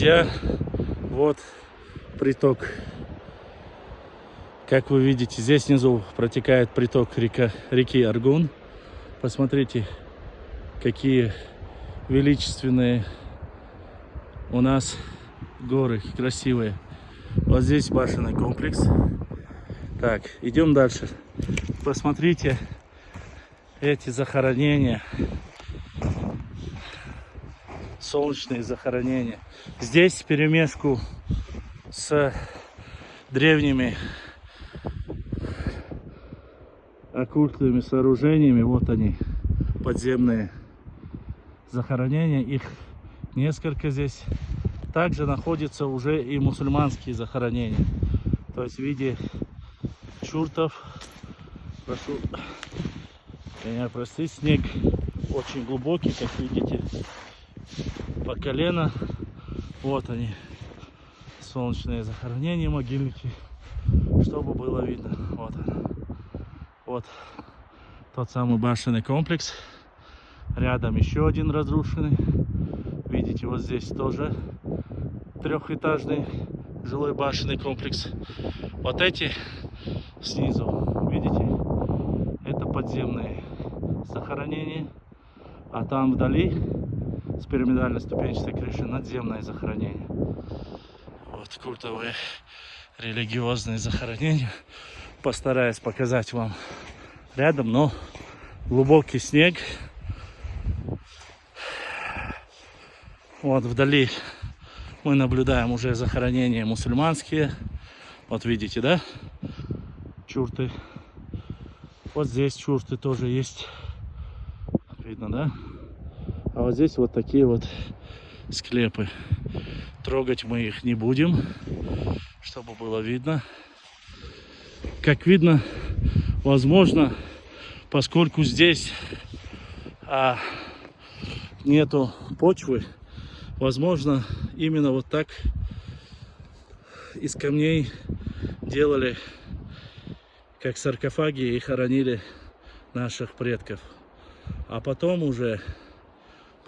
друзья, вот приток. Как вы видите, здесь внизу протекает приток реки Аргун. Посмотрите, какие величественные у нас горы, красивые. Вот здесь башенный комплекс. Так, идем дальше. Посмотрите эти захоронения. Солнечные захоронения. Здесь вперемешку с древними оккультными сооружениями. Вот они, подземные захоронения. Их несколько здесь. Также находятся уже и мусульманские захоронения. То есть в виде чуртов. Прошу меня простить. Снег очень глубокий, как видите, по колено. Вот они, солнечные захоронения, могильники, чтобы было видно. Вот он. Вот тот самый башенный комплекс. Рядом еще один разрушенный. Видите, вот здесь тоже трехэтажный жилой башенный комплекс. Вот эти снизу, видите, это подземные захоронения. А там вдали с пирамидально-ступенчатой крышей надземное захоронение. Вот культовые религиозные захоронения. Постараюсь показать вам рядом, но глубокий снег. Вот вдали мы наблюдаем уже захоронения мусульманские. Вот видите, да? Чурты. Вот здесь чурты тоже есть. Видно, да? А вот здесь вот такие вот склепы. Трогать мы их не будем, чтобы было видно. Как видно, возможно, поскольку здесь нету почвы, возможно, именно вот так из камней делали, как саркофаги, и хоронили наших предков. А потом уже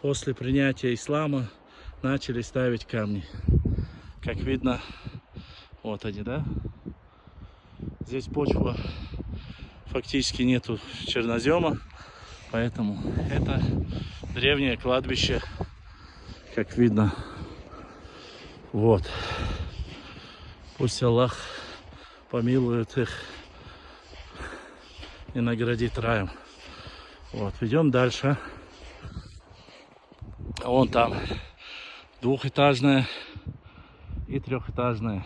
после принятия ислама начали ставить камни. Как видно, вот они, да? Здесь почва фактически нету чернозема, поэтому это древнее кладбище, как видно. Вот. Пусть Аллах помилует их и наградит раем. Вот, идем дальше. Вон там двухэтажные и трехэтажные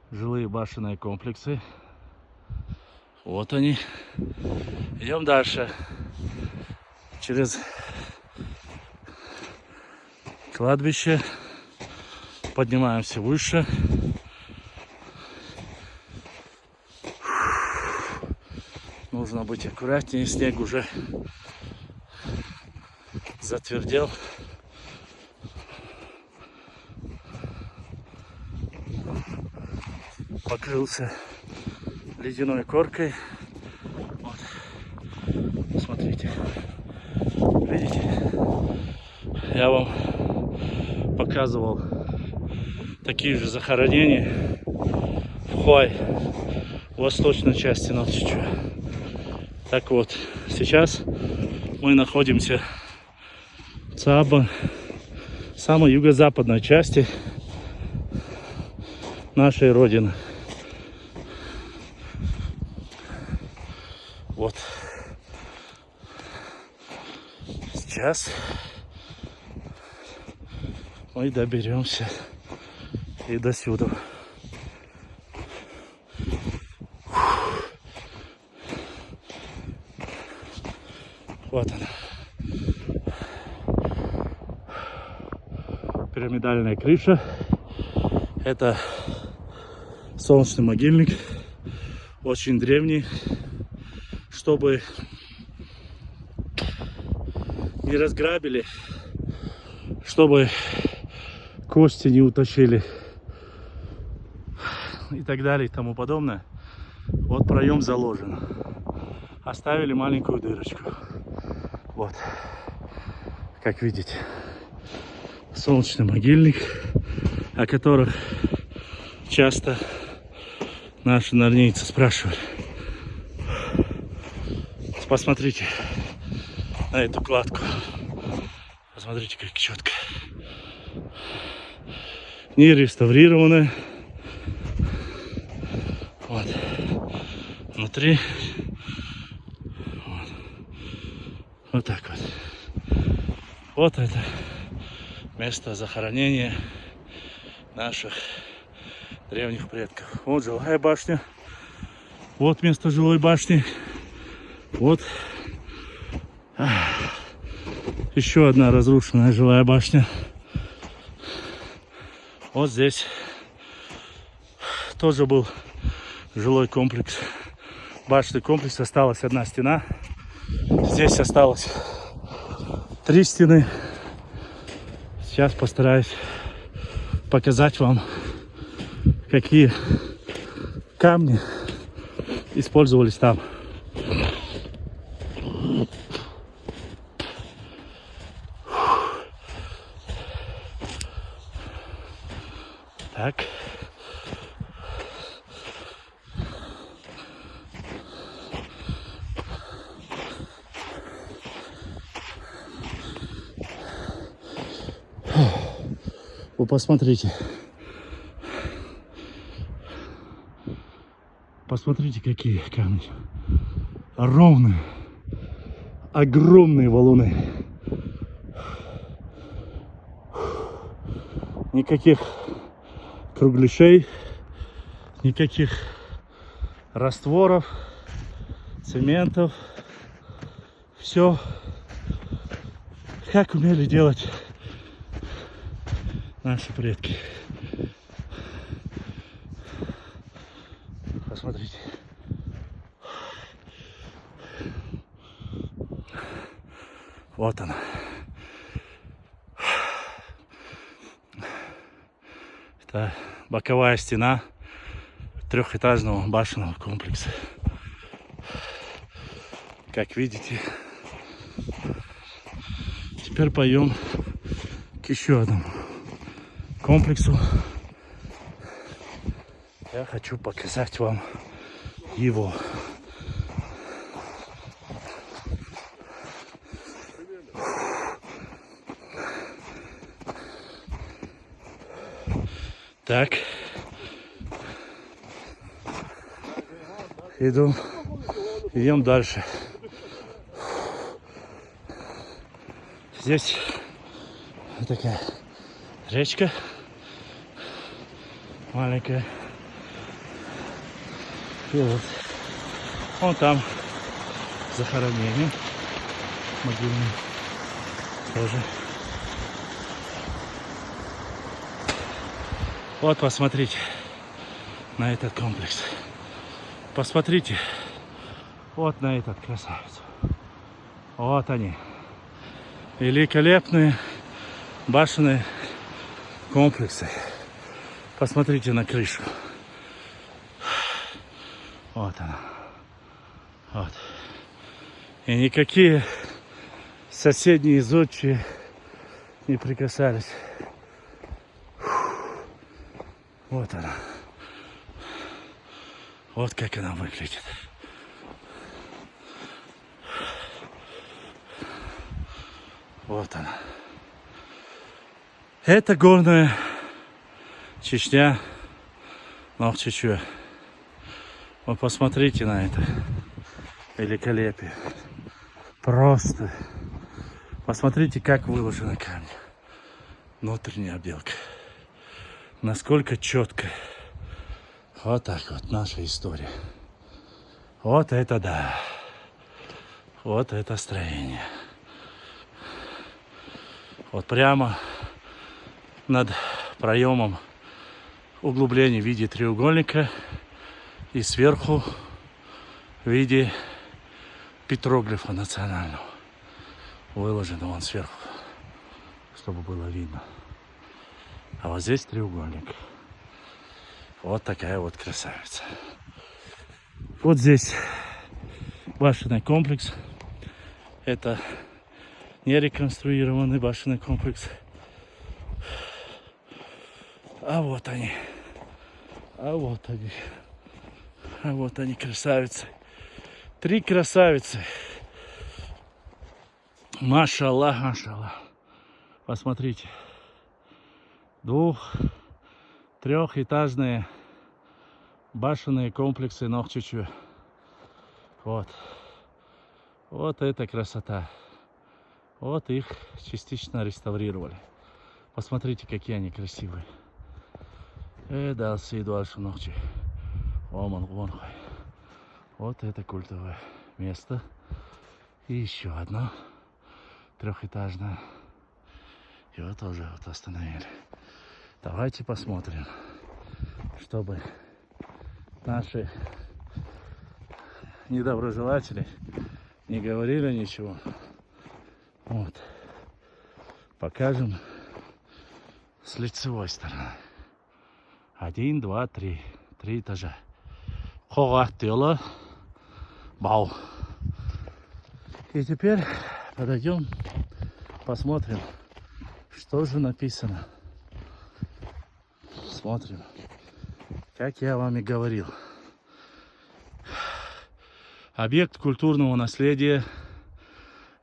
жилые башенные комплексы. Вот они. Идем дальше. Через кладбище поднимаемся выше. Нужно быть аккуратнее. Снег уже затвердел. Покрылся ледяной коркой. Вот. Смотрите. Видите? Я вам показывал такие же захоронения в Хуай, в восточной части Нотчича. Так вот, сейчас мы находимся в Цааба, самой юго-западной части нашей родины. Вот. Сейчас мы доберемся и до сюда. Вот она. Пирамидальная крыша. Это солнечный могильник. Очень древний. Чтобы не разграбили, чтобы кости не утащили и так далее и тому подобное. Вот проем заложен. Оставили маленькую дырочку. Вот, как видите, солнечный могильник, о которых часто наши норнейцы спрашивали. Посмотрите на эту кладку. Посмотрите, как четко. Не реставрированная. Вот. Внутри. Вот так вот. Вот это место захоронения наших древних предков. Вот жилая башня. Вот место жилой башни. Вот еще одна разрушенная жилая башня. Вот здесь тоже был жилой комплекс. Башенный комплекс. Осталась одна стена. Здесь осталось 3 стены. Сейчас постараюсь показать вам, какие камни использовались там. Так. Вы посмотрите. Посмотрите, какие камни. Ровные. Огромные валуны. Никаких кругляшей, никаких растворов, цементов. Все как умели делать наши предки. Посмотрите. Вот она. Это боковая стена трехэтажного башенного комплекса. Как видите. Теперь пойдем к еще одному комплексу. Я хочу показать вам его. Так. Идем дальше. Здесь такая речка маленькая. И вот вон там захоронение могильное тоже. Вот посмотрите на этот комплекс. Посмотрите вот на этот красавец. Вот они. Великолепные башенные комплексы. Посмотрите на крышу. Вот она. Вот. И никакие соседние зодчие не прикасались. Вот она. Вот как она выглядит. Вот она. Это горная Чечня, Нохчичуа. Вы посмотрите на это великолепие. Просто. Посмотрите, как выложены камни. Внутренняя обделка. Насколько четко. Вот так вот наша история. Вот это да. Вот это строение. Вот прямо над проемом углубление в виде треугольника и сверху в виде петроглифа национального. Выложено вон сверху, чтобы было видно. А вот здесь треугольник. Вот такая вот красавица. Вот здесь башенный комплекс. Это не реконструированный башенный комплекс. А вот они. А вот они. А вот они, красавицы. 3 красавицы. Машаллах, машаллах. Посмотрите. 2-3-этажные башенные комплексы Нохчичу. Вот. Вот это красота. Вот их частично реставрировали. Посмотрите, какие они красивые. Дальше дальше ночи. Вот это культовое место. И еще одно 3-этажное. Его тоже вот остановили. Давайте посмотрим, чтобы наши недоброжелатели не говорили ничего. Вот. Покажем с лицевой стороны. 1, 2, 3. 3 этажа. Бау. И теперь подойдем, посмотрим, что же написано. Смотрим. Как я вам и говорил. Объект культурного наследия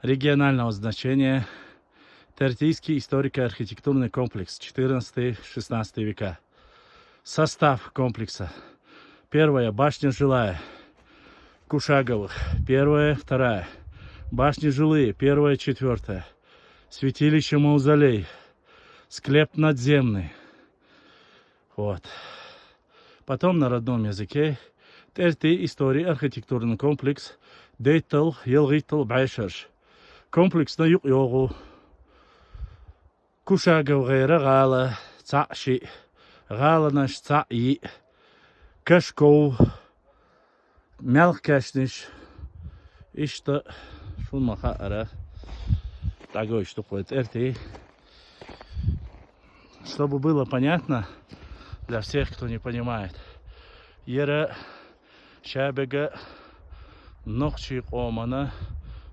регионального значения. Тертийский историко-архитектурный комплекс 14-16 века. Состав комплекса. 1 башня жилая. Кушаговых. 1, 2. Башни жилые. 1, 4. Святилище Маузолей. Склеп надземный. Вот. Потом на родном языке. Терти история архитектурный комплекс. Дейтл, Елгитл, Байшерш. Комплекс на юг-йогу. Кушагов гайра гала. Цаши. Гала наш цаи. Кашков. Мелкашниш. И что? Шумаха ара. Такой штукой. Терти. Чтобы было понятно для всех, кто не понимает. Ера шабега нохчи омана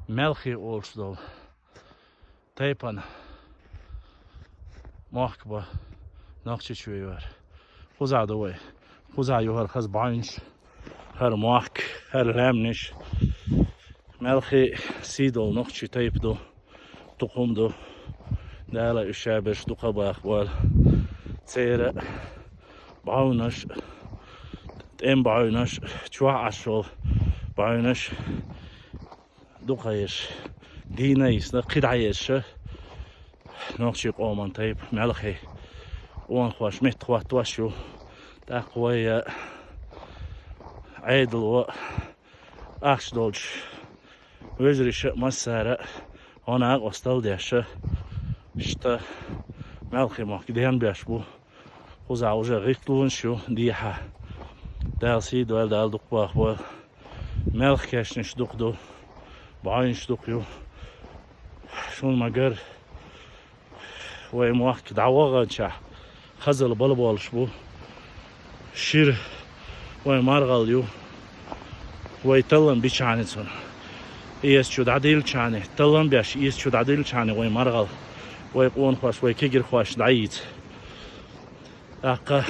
мелхи олшдол. Тайпан махкба нохчи чуевар. Хуза довой. Хуза югар хаз банш. Хар махк. Хар рамниш. Мелхи сидол нохчи тайпдо. Тухумдо. Дала ишабеш духаба ахвал. Цера باونش ام باونش چوا عشول باونش دوخايش دينيس قدعيش نوشي قومان طيب ملخي وان خوش مت خوات وشو تقوي عيدل و اخش دولش وزريش مسارة هنا قستل ديش شتا ملخي ماك ديان بيشبو وزع وجه غيطلون شو ديحة دال سيد وال دال دقباخ وال ملخ كاشنش دقدو بعينش دقيو شون مقر ويموحك دعوغان شح خزل بلبالش بو شير ويمارغل يو ويتلن بيشانيتون إيس شو دعديل شاني تلن بيش إيس شو دعديل شاني ويمارغل ويقون خوش ويكيجر خوش دعيت أقا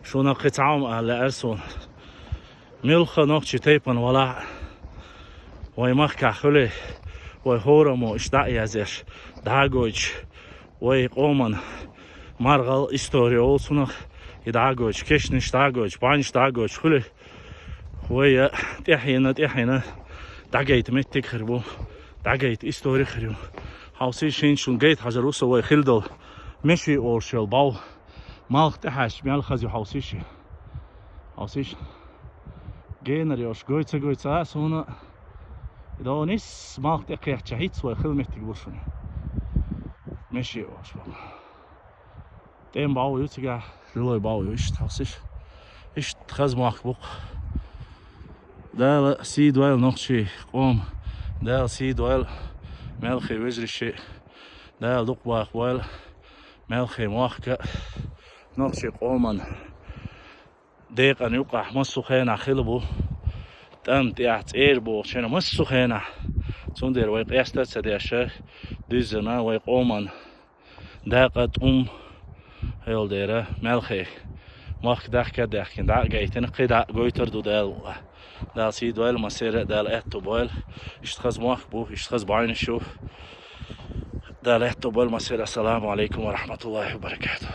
شونا قطعهم على أرسون ملخ نقشي تيبن ولا ويمخكع خلي ويهورمو اشتاق يزيش داغوش ويقومن مرغل استوري olsunaq يداغوش كشنش داغوش بانش داغوش خلي ويا تحينا داغيت متك خربو داغيت استوري خريو هاوسي شين جيت حجروسو ويخلدل مشي أورشل باو مالك تحش مال خزي حوسيش جينر يوش جويتsa سونا دونيس مالك تقيح شهيد سوى خدمتك بوشوني مشي أورش باو تيم باو يوتيجا جلوي باو يوش حوسيش إيش تخز ماخبوق دال سيد ويل نقشي قوم دال سيد ويل مالخي وزرشي دال دقباخ ويل ملخي موخك نقشي قومن ديقا يوقع مسو خينا خلبو تم تيعت ايربو شنو مسو خينا تندير ويقياستا تسدياشا ديزنا ويقومن داقا هيول ديرة ملخي ماك داخ كداخ دع جايتن قيد جويتر دو دال سي دوال مسيرة دال اتو بوال اشتخز ماك بو اشتخز بعين الشوف دال اتو بوال مسيرة. السلام عليكم ورحمة الله وبركاته.